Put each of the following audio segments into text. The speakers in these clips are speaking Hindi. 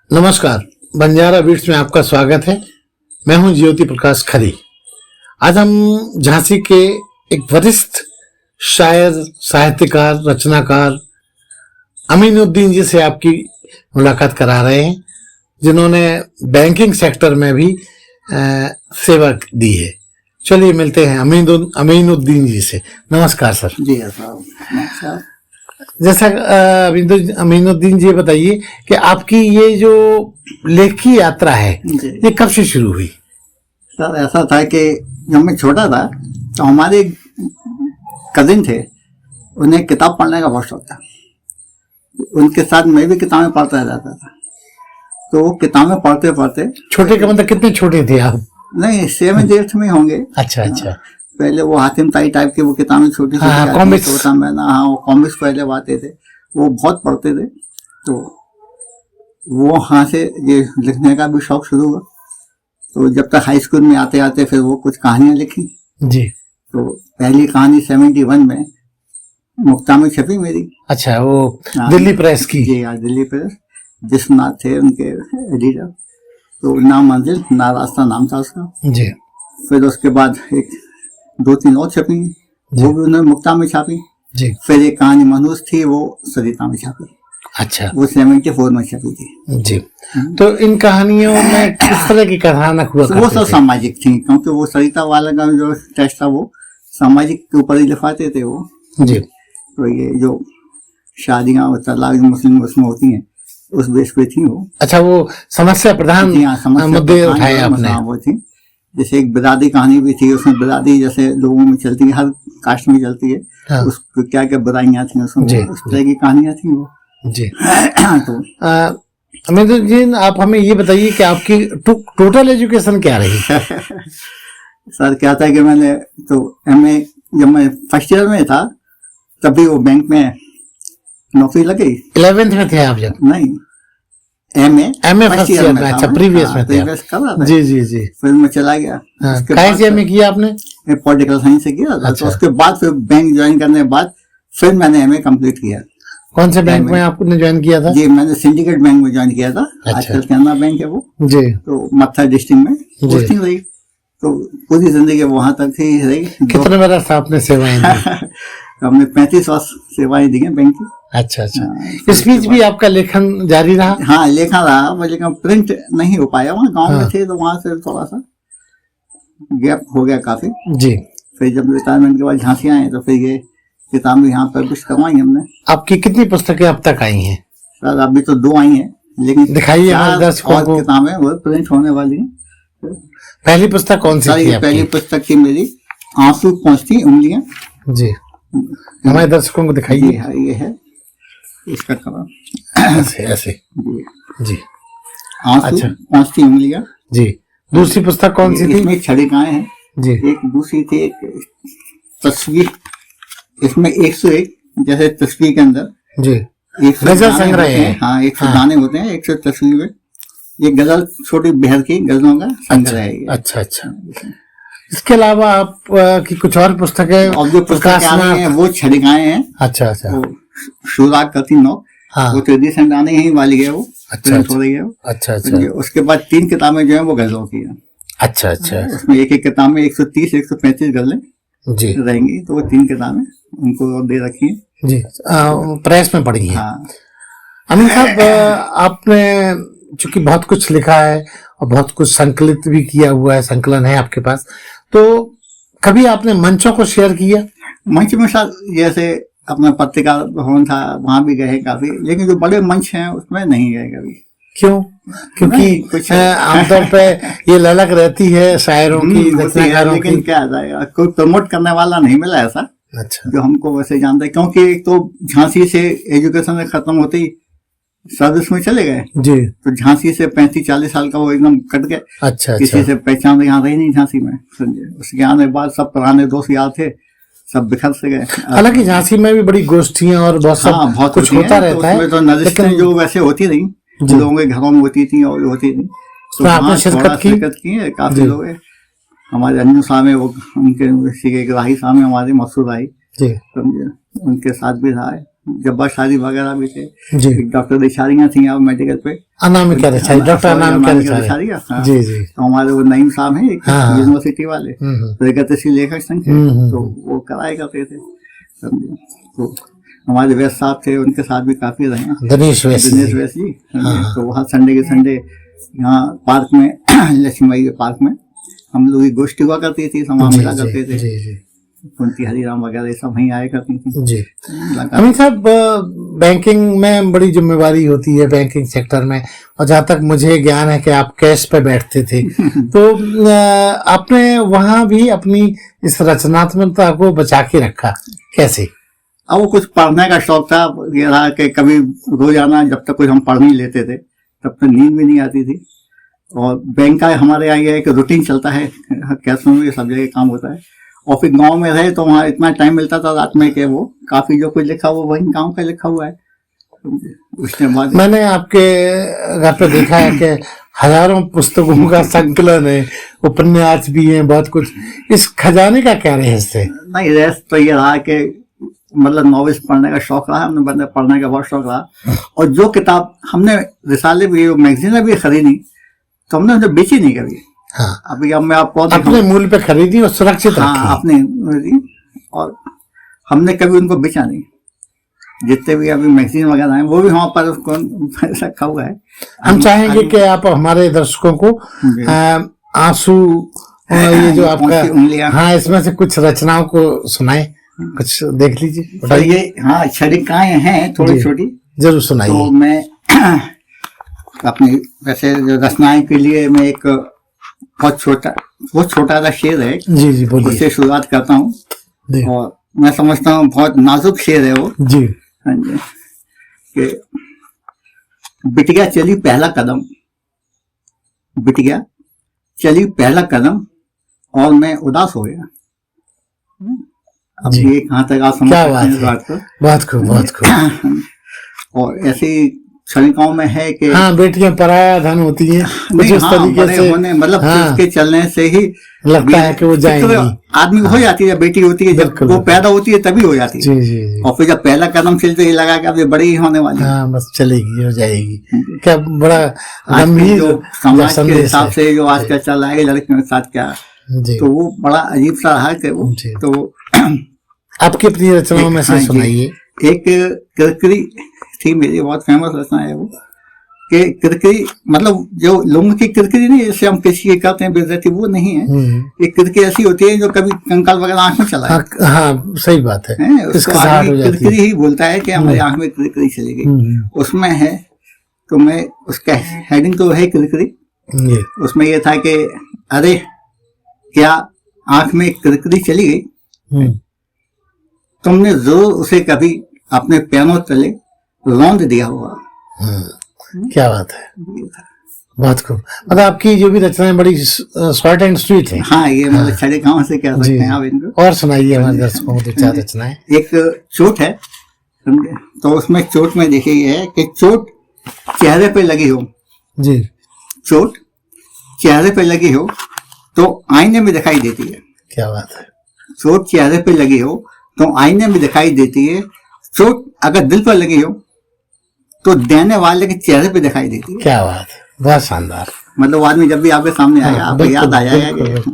नमस्कार, बंजारा बीट्स में आपका स्वागत है। मैं हूं ज्योति प्रकाश खरी। आज हम झांसी के एक वरिष्ठ शायर, साहित्यकार, रचनाकार अमीनुद्दीन जी से आपकी मुलाकात करा रहे हैं, जिन्होंने बैंकिंग सेक्टर में भी सेवा दी है। चलिए मिलते हैं अमीनुद्दीन जी से। नमस्कार सर। जी नमस्कार। जैसा अमीनुद्दीन जी बताइए कि आपकी ये जो लेख की यात्रा है ये कब से शुरू हुई? सर ऐसा था कि जब मैं छोटा था तो हमारे कजिन थे, उन्हें किताब पढ़ने का बहुत शौक था। उनके साथ मैं भी किताबें पढ़ता रहता था। तो वो किताबें पढ़ते पढ़ते, छोटे का मतलब कितने छोटे थे आप? नहीं 7th 8th में होंगे। अच्छा। पहले वो हातिम ताई टाइप की वो किताबें छोटी कॉमिक्स होता मैं ना, हाँ वो कॉमिक्स पहले आते थे, वो बहुत पढ़ते थे। तो वो वहाँ से ये लिखने का भी शौक शुरू हुआ। तो जब तक हाई स्कूल में आते आते फिर वो कुछ कहानियां लिखी जी। तो पहली कहानी 71 में मुक्ता में छपी मेरी। अच्छा, वो दिल्ली प्रेस की? जी हाँ, दिल्ली प्रेस। जिसनाथ थे उनके एडिटर। तो ना मंजिल ना रास्ता नाम था उसका जी। फिर उसके बाद एक 2-3 और छपी, वो भी उन्होंने मुक्ता में छापी जी। फिर एक कहानी मनुष्य थी, वो सरिता में छपी। अच्छा, वो 74 में छपी थी जी। तो इन कहानियों में किस तरह की कथानक हुआ? वो सब सामाजिक थी, क्योंकि वो सरिता वाला का जो टेक्स्ट था वो सामाजिक के ऊपर ही लिखाते थे वो जी। तो ये जो शादियां और तलाक मुस्लिम उसमें होती हैं उस बेस पे थी वो। अच्छा, वो समस्या प्रधान मुद्दे उठाए आपने? वो थी। जैसे एक बिरादरी कहानी भी थी, उसमें बिरादरी जैसे लोगों में चलती है, हर कास्ट में चलती है। हाँ। उसको क्या क्या बुराइयां थी उसमें, उस तरह की कहानियां थी वो जी। तो अमीनुद्दीन जी, आप हमें ये बताइए कि आपकी टोटल एजुकेशन क्या रही? सर क्या था कि मैंने तो MA जब मैं फर्स्ट ईयर में था तभी वो बैंक में नौकरी लगी। 11th में थे आप जब? नहीं, MA फर्स्ट ईयर में। अच्छा, प्रीवियस में थे? जी। फिर मैं चला गया। कहाँ से MA किया आपने? पॉलिटिकल साइंस से किया था। अच्छा। तो उसके बाद फिर बैंक ज्वाइन करने के बाद फिर मैंने MA कंप्लीट किया। कौन से बैंक में आपने ज्वाइन किया था? जी, मैंने सिंडिकेट बैंक में ज्वाइन किया था। अच्छा। आजकल कैनरा बैंक है वो जी। तो मत्था डिस्ट्रिक्ट में पोस्टिंग रही। तो पूरी जिंदगी वहां तक ही रही। कितने बरस आपने सेवाएं दी? हमने 35 वर्ष सेवाएं दी हैं बैंक की। अच्छा। इस बीच भी आपका लेखन जारी रहा? हाँ, लेखन रहा, लेकिन प्रिंट नहीं हो पाया। वहाँ गांव में थे तो वहां से थोड़ा सा गैप हो गया काफी जी। फिर जब रिटायरमेंट के बाद झांसी आए तो फिर ये किताब यहाँ पब्लिश करवाई हमने। आपकी कितनी पुस्तकें अब तक आई हैं? सर अभी तो 2 आई हैं, लेकिन दिखाइए हमारे दर्शकों को। किताबें वो प्रिंट होने वाली हैं। पहली पुस्तक कौन सी थी? पहली पुस्तक थी मेरी आंसू पहुंचती उंगलियां। जी, हमारे दर्शकों को दिखाइए। ये है इसका कवर, ऐसे जी। आंसू अच्छा। पहुंचती उंगलियां जी। दूसरी पुस्तक कौन सी थी? इसमें छड़िकाएं हैं जी। एक दूसरी थी एक तस्वीर, इसमें 101 जैसे तस्वीर के अंदर जी 100 गजल संग्रह है। हाँ, 100 गाने होते हैं 100 तस्वीर में। ये गजल छोटी बिहार की गजलों का संग्रह है। अच्छा। इसके अलावा आप की कुछ और पुस्तकें? और जो पुस्तकें हैं वो छड़िकाएं हैं। अच्छा। शुरुआत करती नौ, हाँ। वो तो रिसेंट आने ही वाली है वो। अच्छा। हो रही है वो। अच्छा। उसके बाद 3 किताबें जो है वो गजलों की है। अच्छा। उसमें एक किताब में 130-135 गजलें जी रहेंगी। तो वो 3 किताबें उनको दे रखी है जी। प्रेस में पढ़ी है। हाँ। अमीन साहब, आपने चूंकि बहुत कुछ लिखा है और बहुत कुछ संकलित भी किया हुआ है, संकलन है आपके पास, तो कभी आपने मंचों को शेयर किया? मंच में साथ जैसे अपना पत्रिका भवन था वहां भी गए काफी, लेकिन जो बड़े मंच हैं उसमें नहीं गए कभी। क्यों? क्योंकि आमतौर पे ये ललक रहती है शायरों की, रचनाकारों की। लेकिन क्या जाएगा, कोई प्रमोट करने वाला नहीं मिला ऐसा। अच्छा। जो हमको वैसे जानता है, क्योंकि एक तो झांसी से एजुकेशन खत्म होते ही सर्विस में चले गए जी। तो झांसी से 35-40 साल का वो एकदम कट गए। अच्छा। किसी से पहचान यहाँ रही नहीं झांसी में, समझे। उसके आने के बाद सब पुराने दोस्त यार थे, सब बिखर से गए। हालांकि झांसी में भी बड़ी गोष्ठियां और बहुत सब बहुत कुछ होता रहता है। तो नज़िस्तें जो वैसे होती नहीं, लोगों के घरों में होती थी और होती थी, तो आपने शिरकत की है। काफी लोग हमारे अन्नू साहब है, वो उनके राही साहब है हमारे, मसूद राही, समझे, उनके साथ भी रहा है। जब्बार शादी वगैरह भी थे। जी। एक डॉक्टर रिशारियाँ थी यहाँ मेडिकल पे, अनामिका रिशारी, डॉक्टर अनामिका रिशारी। रिशारियाँ, हाँ। जी जी। तो हमारे वो नईम साहब हैं एक हाँ। यूनिवर्सिटी वाले, प्रगतिशील लेखक संघ के, हम्म। तो वो कराए करते थे। तो हमारे वैद्य साहब थे, उनके साथ भी काफी रहे हैं, दिनेश वैसी दिनेश जी। वैसी जी। हाँ। तो वहाँ संडे के संडे यहाँ पार्क में लक्ष्मीबाई के पार्क में हम लोग की गोष्ठी हुआ करती थी, समाज जी मिला जी करते थे। जी जी कुंती हरिराम वगैरह सब वहीं आया करती थी। जी। मुलाकात- अमित साहब, बैंकिंग में बड़ी जिम्मेवारी होती है बैंकिंग सेक्टर में, और जहाँ तक मुझे ज्ञान है कि आप कैश पे बैठते थे, तो आपने वहाँ भी अपनी इस रचनात्मकता को बचा के रखा कैसे? अब वो कुछ पढ़ने का शौक था, ये रहा कि कभी रोजाना जब तक कुछ हम पढ़ नहीं लेते थे तब तक नींद भी नहीं आती थी। और बैंक का हमारे यहाँ ये है कि रूटीन चलता है, कैश में भी सब जगह काम होता है। और फिर गांव में रहे तो वहाँ इतना टाइम मिलता था रात में कि वो काफी जो कुछ लिखा वो वही गांव का लिखा हुआ है। उसके बाद मैंने आपके घर पे देखा है कि हजारों पुस्तकों का संकलन है, उपन्यास भी है, बहुत कुछ। इस खजाने का क्या रहस्य है? नहीं, रहस्य तो ये रहा कि मतलब नॉवेल्स पढ़ने का शौक रहा, हमने बंदे पढ़ने का बहुत शौक रहा। और जो किताब हमने रिसाले भी मैगजीन भी खरीदी तो हमने उसे बेची नहीं कभी। हाँ, अभी अब मैं आपको अपने मूल्य पे खरीदी और सुरक्षित हाँ रखी। अपने, और हमने कभी उनको बेचा नहीं। जितने भी अभी मैगजीन वगैरह हैं वो भी वहाँ पर उसको रखा हुआ है। हम चाहेंगे कि आप हमारे दर्शकों को आंसू और ये जो आपका उंगलियां, हाँ, इसमें से कुछ रचनाओं को सुनाए, कुछ देख लीजिए, तो ये हाँ छड़िकाएं हैं थोड़ी छोटी, जरूर सुनाइए। तो मैं अपनी वैसे जो रचनाएं के लिए मैं एक बहुत छोटा सा शेर है, जी जी बोलिए। उससे शुरुआत करता हूँ। जी और मैं समझता हूँ बहुत नाजुक शेर है वो। जी। हाँ जी। कि बिटिया चली पहला कदम, बिटिया चली पहला कदम और मैं उदास हो गया। अब जी। ये कहाँ तक आप समझ क्या सकते बात हैं इस है। बात को। बहुत खूब, बहुत खूब। और ऐसी क्षणिकाओं में है कि हाँ, बेटियां पराया धन होती हैं, कुछ नहीं, इस हाँ, तरीके बड़े से होने मतलब हाँ, उसके चलने से ही लगता है कि वो जाएंगी। आदमी हो जाती है, बेटी होती है, जब बिल्कुल, वो बिल्कुल। पैदा होती है तभी हो जाती है। जी जी जी। और फिर जब पहला कदम चलते ही लगा कि अब ये बड़ी ही होने वाली है। हाँ, बस चलेगी, हो जाएगी। क्या बड़ा आज के गंभीर जो समाज के संदेश हिसाब है। से जो आजकल चल रहा है लड़कियों के साथ क्या, जी। तो वो बड़ा अजीब सा रहा कि वो जी। तो आपकी अपनी रचनाओं में से हाँ जी। सुनाइए। एक किरकिरी थी मेरी, बहुत फेमस रचना है वो, कि किरकिरी मतलब जो लोगों की किरकिरी नहीं, जैसे हम किसी की कहते हैं बेइज्जती, वो नहीं है। एक किरकिरी ऐसी होती है जो कभी कंकाल वगैरह आंख में चला है। हाँ, हाँ, सही बात है। उसको खिसखिसाहट हो आदमी जाती किरकिरी ही बोलता है कि हमारी आंख में किरकिरी चली गई। उसमें है, तो मैं उसका हेडिंग तो है किरकिरी। जी। उसमें ये था कि अरे क्या आंख में किरकिरी चली गई, तुमने जरूर उसे कभी अपने पैरों तले रौंद दिया होगा। क्या बात है, बहुत खूब। मतलब आपकी जो भी रचनाएं बड़ी शॉर्ट एंड स्वीट है। हाँ, ये मतलब छड़े गांव से कह सकते हैं आप इनको। और सुनाइए हमारे दर्शकों को दो चार रचनाएं। एक चोट है, समझे, तो उसमें चोट में देखिए ये है कि चोट चेहरे पे लगी हो, जी। चोट चेहरे पे लगी हो तो आईने में दिखाई देती है। क्या बात है। चोट चेहरे पे लगी हो तो आईने में दिखाई देती है। चोट अगर दिल पर लगी हो तो देने वाले के चेहरे पे दिखाई देती है। क्या बात है, बहुत शानदार। मतलब आदमी जब भी आपके सामने आएगा हाँ, आपको याद आ जाएगा बिल्कुल,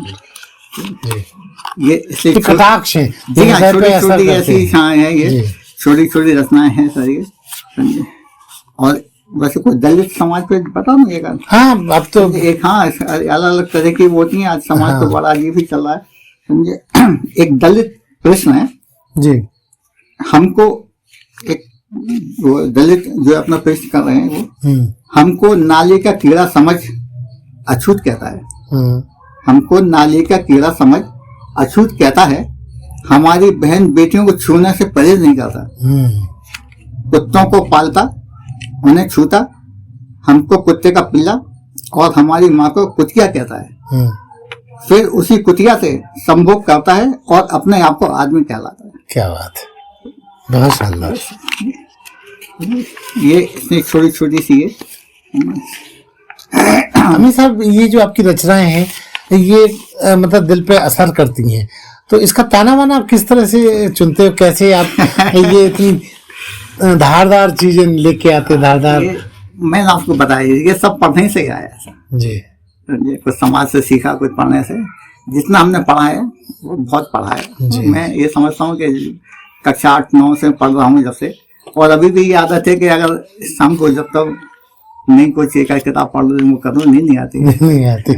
कि ये इसलिए कटाक्ष है, जी हाँ, छोटी छोटी ऐसी हाँ है, ये जी। छोटी छोटी रचनाएं हैं सर ये, समझे। और वैसे कोई दलित समाज पे बता नहीं एक हाँ, अब तो एक हाँ अलग अलग तरह की वो होती हैं। आज समाज हाँ। तो बड़ा अजीब ही चल रहा है, समझे। एक दलित प्रश्न है जी। हमको, एक वो दलित जो अपना प्रश्न कर रहे हैं वो, हमको नाली का कीड़ा समझ अछूत कहता है। हमको नाली का कीड़ा समझ अछूत कहता है, हमारी बहन बेटियों को छूने से परहेज नहीं करता। कुत्तों को पालता, उन्हें छूता, हमको कुत्ते का पिल्ला और हमारी माँ को कुतिया कहता है। फिर उसी कुतिया से संभोग करता है और अपने आप को आदमी कहलाता है। क्या बात है, बहुत शानदार। ये इतनी छोटी छोटी सी है। अमित साहब, ये जो आपकी रचनाएं हैं ये मतलब दिल पे असर करती हैं, तो इसका ताना बाना आप किस तरह से चुनते हो, कैसे आप ये इतनी धारदार चीजें लेके आते, धारदार। मैंने आपको बताया ये सब पढ़ने से ही आया है जी जी। कुछ समाज से सीखा, कुछ पढ़ने से। जितना हमने पढ़ा है वो बहुत पढ़ा है। मैं ये समझता हूँ कि कक्षा 8-9 से पढ़ रहा हूँ जब से, और अभी भी ये आदत है कि अगर शाम को जब तक नहीं कुछ एक किताब पढ़ लो वो करो, नींद नहीं आती। नहीं आती,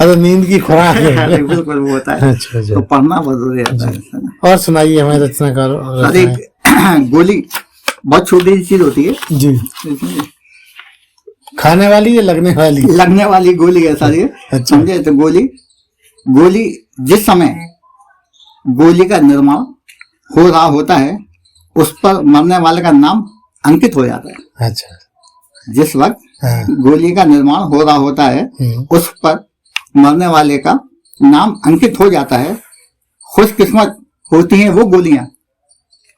अरे नींद की खुराक है। बिल्कुल वो होता है। अच्छा, तो पढ़ना बहुत जरूरी होता है। और सुनाइए हमारे रचनाकार। अरे गोली बहुत छोटी सी चीज होती है जी, खाने वाली या लगने वाली? लगने वाली गोली है सारी। अच्छा। समझे? तो गोली जिस समय गोली का निर्माण हो रहा होता है उस पर मरने वाले का नाम अंकित हो जाता है। अच्छा। जिस वक्त हाँ। गोली का निर्माण हो रहा होता है उस पर मरने वाले का नाम अंकित हो जाता है। खुशकिस्मत होती हैं वो गोलियां,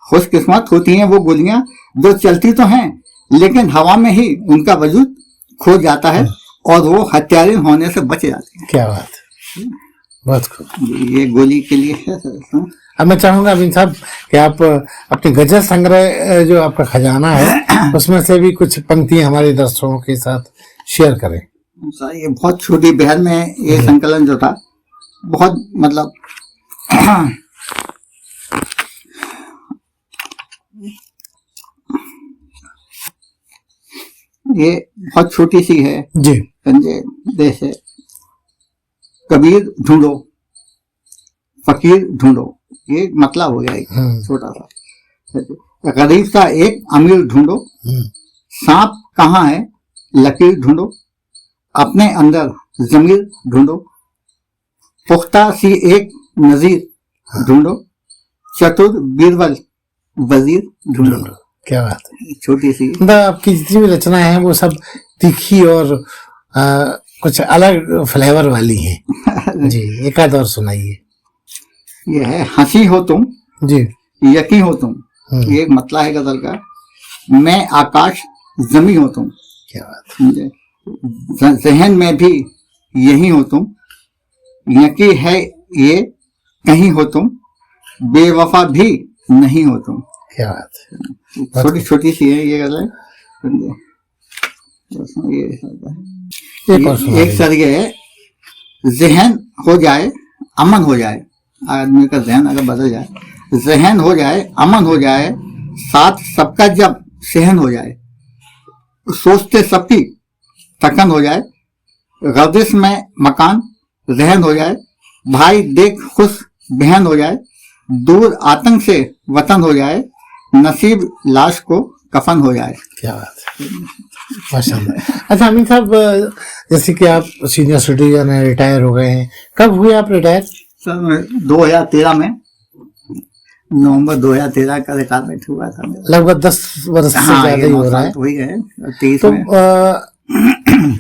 खुशकिस्मत होती हैं वो गोलियां जो चलती तो हैं लेकिन हवा में ही उनका वजूद खो जाता है और वो हत्यारे होने से बच जाते हैं। क्या बात है, बहुत खूब। ये गोली के लिए है। अब मैं चाहूंगा अमीन साहब कि आप अपने गजल संग्रह जो आपका खजाना है उसमें से भी कुछ पंक्तियां हमारे दर्शकों के साथ शेयर करें। ये बहुत छोटी बहर में ये संकलन जो था बहुत मतलब ये बहुत छोटी सी है जी। समझे? जैसे कबीर ढूंढो फकीर ढूंढो, ये मतलब हो गया एक छोटा सा। गरीब सा एक अमीर ढूंढो, सांप कहाँ है लकीर ढूंढो, अपने अंदर जमीर ढूंढो, पुख्ता सी एक नजीर ढूंढो, चतुर बीरबल वजीर ढूंढो। क्या बात है, छोटी सी। मतलब आपकी जितनी भी रचनाएं हैं वो सब तीखी और कुछ अलग फ्लेवर वाली हैं। जी, एक आध और सुनाइए। ये है हंसी हो तुम जी, यकीन हो तुम, ये एक मतलब है गजल का। मैं आकाश जमी हो तुम, क्या बात है। जहन में भी यही हो तुम, यकी है ये कहीं हो तुम, बेवफा भी नहीं हो तुम। क्या बात है, छोटी छोटी सी है ये गजल। एक सर ये है, जहन हो जाए अमन हो जाए, आदमी का जहन अगर बदल जाए, जहन हो जाए अमन हो जाए, साथ सबका जब सहन हो जाए, सोचते सबकी थकन हो जाए, गर्दिश में मकान रहन हो जाए, भाई देख खुश बहन हो जाए, दूर आतंक से वतन हो जाए, नसीब लाश को कफन हो जाए। क्या बात है, माशाल्लाह। अच्छा अमीन साहब, जैसे कि आप सीनियर सिटीजन हैं, रिटायर हो गए हैं, कब हुए आप रिटायर? सर 2013 में, नवंबर 2013 का रिटायरमेंट हुआ था मेरा। लगभग 10 वर्ष से ज्यादा ही हो रहा है। वही है 23 तो में।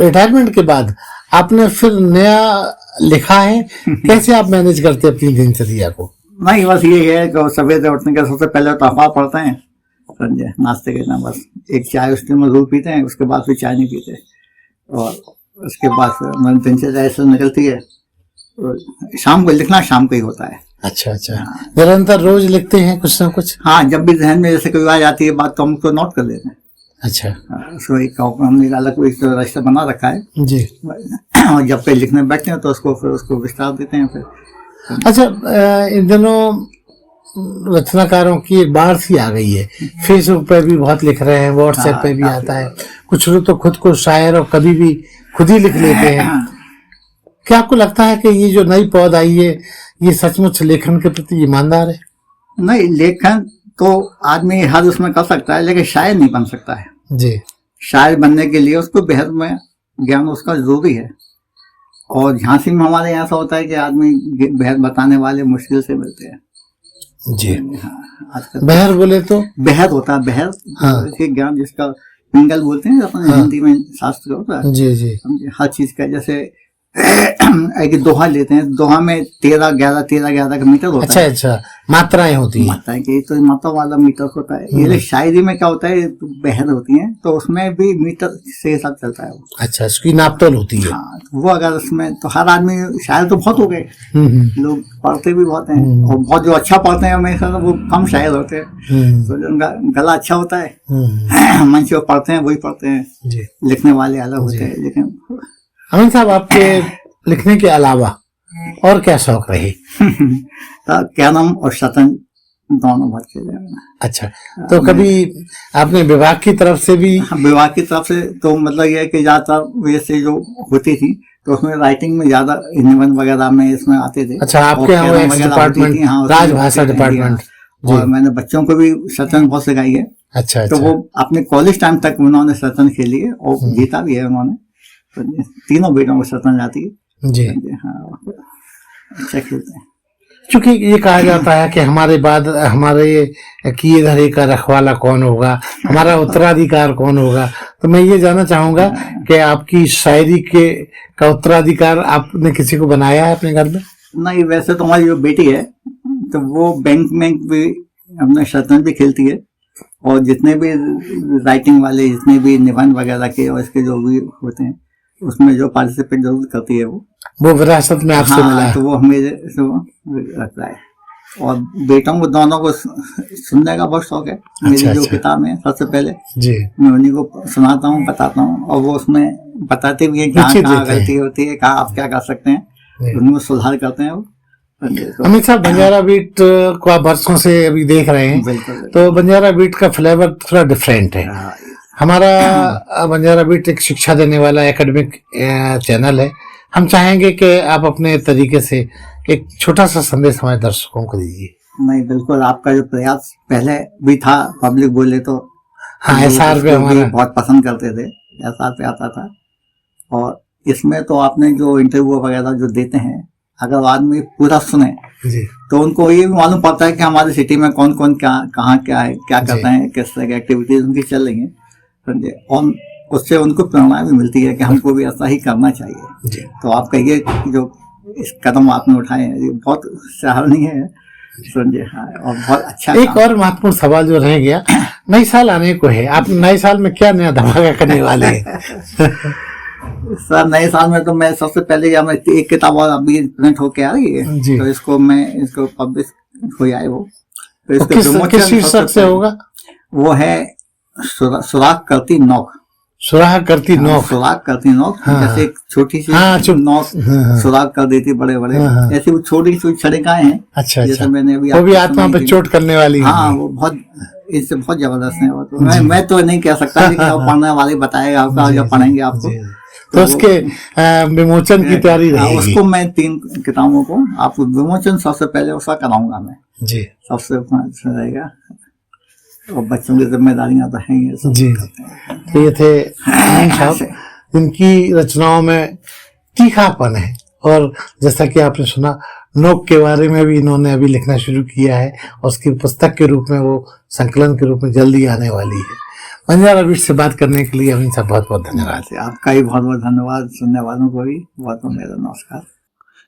रिटायरमेंट के बाद आपने फिर नया लिखा है, कैसे आप मैनेज करते हैं अपनी दिनचर्या को? नहीं, बस ये है कि सवेरे उठने के सबसे पहले तो अखबार पढ़ते हैं, समझे, नाश्ते के ना बस एक चाय उसके में जरूर पीते हैं, उसके बाद फिर चाय नहीं पीते, और उसके बाद फिर मन दिनचर्या ऐसे निकलती है। शाम को लिखना शाम को ही होता है। अच्छा अच्छा, निरंतर रोज लिखते हैं कुछ ना कुछ? हाँ, जब भी जहन में जैसे कोई आ जाती है बात तो हम उसको नोट कर लेते हैं। अच्छा, उसको एक हमने अलग कोई रास्ता बना रखा है जी, और जब पे लिखने बैठते हैं तो उसको फिर उसको विस्तार देते हैं फिर। अच्छा, इन दिनों रचनाकारों की एक बाढ़ सी आ गई है, फेसबुक पे भी बहुत लिख रहे हैं, व्हाट्सएप पे भी आता है, कुछ लोग तो खुद को शायर और कभी भी खुद ही लिख लेते हैं। क्या आपको लगता है कि ये जो नई पौध आई है ये सचमुच लेखन के प्रति ईमानदार है? नहीं, लेखन तो आदमी हर उसमें कर सकता है लेकिन शायर नहीं बन सकता है जी। शायर बनने के लिए उसको बेहद में ज्ञान उसका जरूरी है, और झांसी में हमारे यहाँ ऐसा होता है कि आदमी बेहद बताने वाले मुश्किल से मिलते हैं जी। हाँ, बहर बोले तो बेहद होता है, बेहद हाँ। ज्ञान जिसका पिंगल बोलते हैं अपने हिंदी में शास्त्र होता है जी जी, समझे, हर चीज का। जैसे एक दोहा लेते हैं, दोहा में 13-11 का मीटर होता अच्छा है। अच्छा, मात्राएं होती हैं। मात्रा की तो मात्रा वाला मीटर होता है। ये शायरी में क्या होता है, बहर होती है तो उसमें भी मीटर से हिसाब चलता है वो। अच्छा, उसकी नापतोल होती है। हाँ, तो वो अगर उसमें तो हर आदमी, शायर तो बहुत हो गए, लोग पढ़ते भी बहुत हैं, और बहुत जो अच्छा पढ़ते हैं मेरे ख्याल वो कम शायर होते हैं। तो जिनका गला अच्छा होता है, मंच पे पढ़ते हैं वही पढ़ते हैं, जी। लिखने वाले अलग होते हैं। लेकिन अमीन साहब, आपके लिखने के अलावा और क्या शौक रहे? कैरम और शतरंज दोनों बहुत खेले हैं। अच्छा, तो कभी आपने विभाग की तरफ से भी? विभाग की तरफ से तो मतलब ये है कि ज्यादातर वैसे जो होती थी तो उसमें राइटिंग में ज्यादा निबंध वगैरह में इसमें आते थे। अच्छा, आपके यहाँ वो डिपार्टमेंट, राजभाषा डिपार्टमेंट। और मैंने बच्चों को भी शतरंज बहुत सिखाई है। अच्छा तो अच्छा, वो अपने कॉलेज टाइम तक उन्होंने शतरंज खेली है और जीता भी है उन्होंने। तो तीनों बेटों को शतरंज आती है जी। हाँ, अच्छा खेलते हैं। क्योंकि ये कहा जाता है कि हमारे बाद हमारे किए धरे का रखवाला कौन होगा, हमारा उत्तराधिकार कौन होगा। तो मैं ये जानना चाहूंगा कि आपकी शायरी के का उत्तराधिकार आपने किसी को बनाया है अपने घर में? नहीं, वैसे तो हमारी जो बेटी है तो वो बैंक में भी अपना शतरंज भी खेलती है, और जितने भी राइटिंग वाले जितने भी निबंध वगैरह के और इसके जो भी होते हैं उसमें जो पार्टिसिपेट जरूर करती है वो विरासत में आपसे हाँ, मिला है। तो वो मेरे से वो रखता है। और बेटों को दोनों को सुनने का बहुत शौक है। मेरी जो अच्छा। किताब है सबसे पहले जी, मैं उन्हीं को सुनाता हूँ, बताता हूँ, और वो उसमें बताते भी हैं कहाँ कहाँ गलती होती है, कहाँ आप क्या कर सकते हैं, उनको सुधार करते हैं वो। अमित साहब, बंजारा बीट को आप वर्षों से अभी देख रहे हैं, बिल्कुल। तो बंजारा बीट का फ्लेवर थोड़ा डिफरेंट है। हमारा बंजारा बीट एक शिक्षा देने वाला एकेडमिक चैनल है। हम चाहेंगे कि आप अपने तरीके से एक छोटा सा संदेश हमारे दर्शकों को दीजिए। नहीं, बिल्कुल, आपका जो प्रयास पहले भी था, पब्लिक बोले तो हाँ, एसआर पे हमारा बहुत पसंद करते थे, एसआर पे आता था। और इसमें तो आपने जो इंटरव्यू वगैरह जो देते हैं, अगर आदमी पूरा सुने जी, तो उनको ये भी मालूम पड़ता है कि हमारी सिटी में कौन कौन क्या कहाँ क्या है, क्या करते हैं, किस तरह की एक्टिविटीज उनकी चल रही है, समझे। और उससे उनको प्रेरणा भी मिलती है कि हमको भी ऐसा ही करना चाहिए जी। तो आपका ये जो इस कदम आपने उठाए हैं ये बहुत सराहनीय है, समझे। हाँ, और बहुत अच्छा। एक और महत्वपूर्ण सवाल जो रह गया, नई साल आने को है, आप नए साल में क्या नया धमाका करने वाले हैं? सर, नए साल में तो मैं सबसे पहले एक किताब और अभी प्रिंट होके आ रही है, तो इसको पब्लिश हो जाए वो, तो इसको किस शीर्षक से होगा? वो है सुराग करती नोक। सुराग करती नोक। सुराग करती नोक। जैसे एक छोटी सी नोक सुराग कर देती बड़े बड़े, ऐसी वो छोटी सी छड़काएं हैं। अच्छा, जैसे मैंने अभी वो भी आत्मा पे चोट करने वाली है। हाँ, वो बहुत इससे बहुत जबरदस्त है वो। तो मैं तो नहीं कह सकता, लेकिन पढ़ने वाले बताएगा आपका, जब पढ़ेंगे आपको तो उसके विमोचन की तैयारी रहेगी। उसको मैं 3 किताबों को आपको विमोचन सबसे पहले उसका कराऊंगा मैं जी, सबसे अच्छा रहेगा। और बच्चों की जिम्मेदारियां तो हैं ये सब जी। तो ये थे अमीन साहब, जिनकी रचनाओं में तीखापन है, और जैसा कि आपने सुना, नोक के बारे में भी इन्होंने अभी लिखना शुरू किया है, और उसकी पुस्तक के रूप में, वो संकलन के रूप में जल्दी आने वाली है। बंजारा बीट से बात करने के लिए अमीन साहब बहुत बहुत धन्यवाद। आपका भी बहुत बहुत धन्यवाद, सुनने वालों को भी बहुत बहुत मेरा नमस्कार।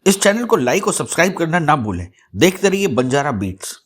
इस चैनल को लाइक और सब्सक्राइब करना ना भूलें। देखते रहिए बंजारा बीट्स।